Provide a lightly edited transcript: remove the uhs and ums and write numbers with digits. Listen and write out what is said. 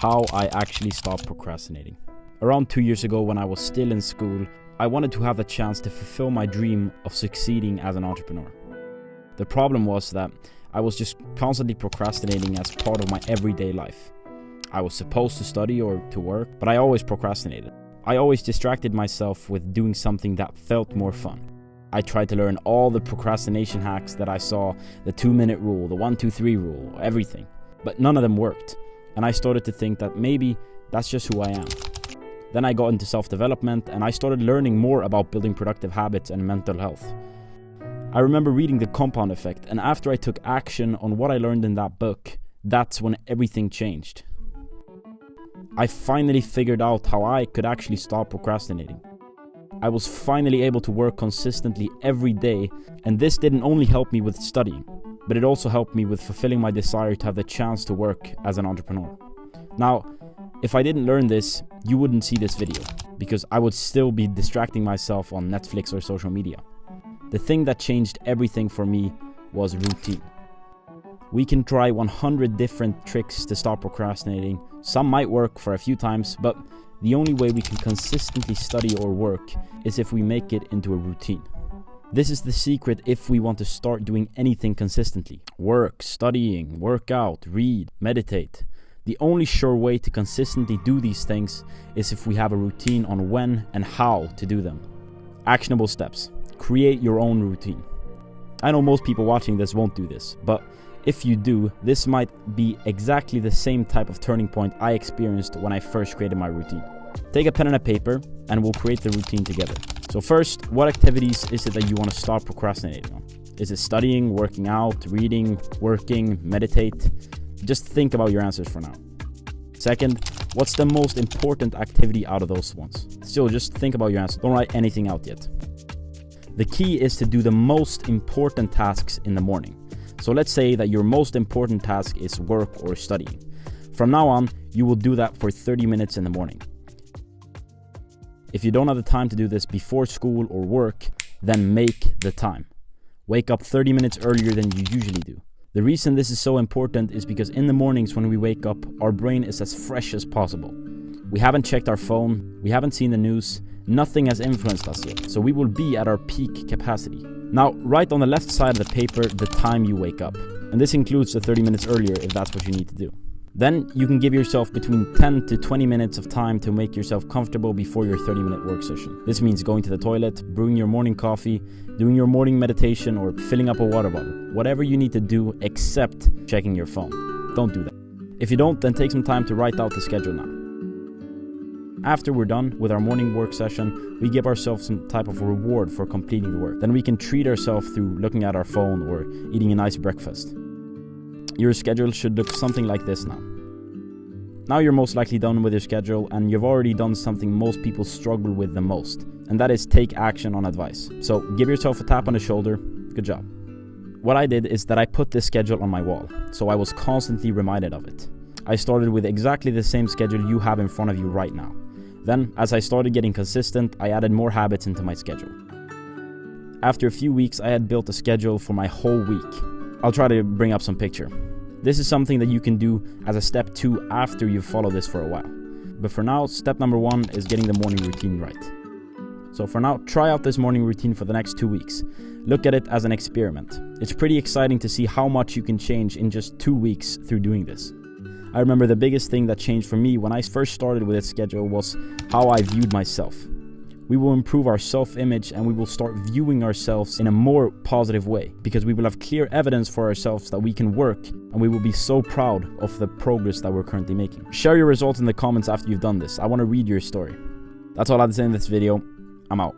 how I actually stopped procrastinating. Around 2 years ago, when I was still in school, I wanted to have the chance to fulfill my dream of succeeding as an entrepreneur. The problem was that I was just constantly procrastinating as part of my everyday life. I was supposed to study or to work, but I always procrastinated. I always distracted myself with doing something that felt more fun. I tried to learn all the procrastination hacks that I saw, the 2-minute rule, the 1-2-3 rule, everything. But none of them worked, and I started to think that maybe that's just who I am. Then I got into self-development, and I started learning more about building productive habits and mental health. I remember reading The Compound Effect, and after I took action on what I learned in that book, that's when everything changed. I finally figured out how I could actually stop procrastinating. I was finally able to work consistently every day, and this didn't only help me with studying, but it also helped me with fulfilling my desire to have the chance to work as an entrepreneur. Now, if I didn't learn this, you wouldn't see this video, because I would still be distracting myself on Netflix or social media. The thing that changed everything for me was routine. We can try 100 different tricks to stop procrastinating. Some might work for a few times, but the only way we can consistently study or work is if we make it into a routine. This is the secret if we want to start doing anything consistently. Work, studying, work out, read, meditate. The only sure way to consistently do these things is if we have a routine on when and how to do them. Actionable steps. Create your own routine. I know most people watching this won't do this, but if you do, this might be exactly the same type of turning point I experienced when I first created my routine. Take a pen and a paper, and we'll create the routine together. So first, what activities is it that you want to stop procrastinating on? Is it studying, working out, reading, working, meditate? Just think about your answers for now. Second, what's the most important activity out of those ones? Still, just think about your answers. Don't write anything out yet. The key is to do the most important tasks in the morning. So let's say that your most important task is work or studying. From now on, you will do that for 30 minutes in the morning. If you don't have the time to do this before school or work, then make the time. Wake up 30 minutes earlier than you usually do. The reason this is so important is because in the mornings when we wake up, our brain is as fresh as possible. We haven't checked our phone, we haven't seen the news, nothing has influenced us yet, so we will be at our peak capacity. Now, write on the left side of the paper the time you wake up, and this includes the 30 minutes earlier if that's what you need to do. Then you can give yourself between 10 to 20 minutes of time to make yourself comfortable before your 30-minute work session. This means going to the toilet, brewing your morning coffee, doing your morning meditation, or filling up a water bottle. Whatever you need to do except checking your phone. Don't do that. If you don't, then take some time to write out the schedule now. After we're done with our morning work session, we give ourselves some type of reward for completing the work. Then we can treat ourselves through looking at our phone or eating a nice breakfast. Your schedule should look something like this now. Now you're most likely done with your schedule, and you've already done something most people struggle with the most, and that is take action on advice. So give yourself a tap on the shoulder. Good job. What I did is that I put this schedule on my wall, so I was constantly reminded of it. I started with exactly the same schedule you have in front of you right now. Then, as I started getting consistent, I added more habits into my schedule. After a few weeks, I had built a schedule for my whole week. I'll try to bring up some picture. This is something that you can do as a step 2 after you've followed this for a while. But for now, step number 1 is getting the morning routine right. So for now, try out this morning routine for the next 2 weeks. Look at it as an experiment. It's pretty exciting to see how much you can change in just 2 weeks through doing this. I remember the biggest thing that changed for me when I first started with this schedule was how I viewed myself. We will improve our self-image, and we will start viewing ourselves in a more positive way, because we will have clear evidence for ourselves that we can work, and we will be so proud of the progress that we're currently making. Share your results in the comments after you've done this. I want to read your story. That's all I have to say in this video. I'm out.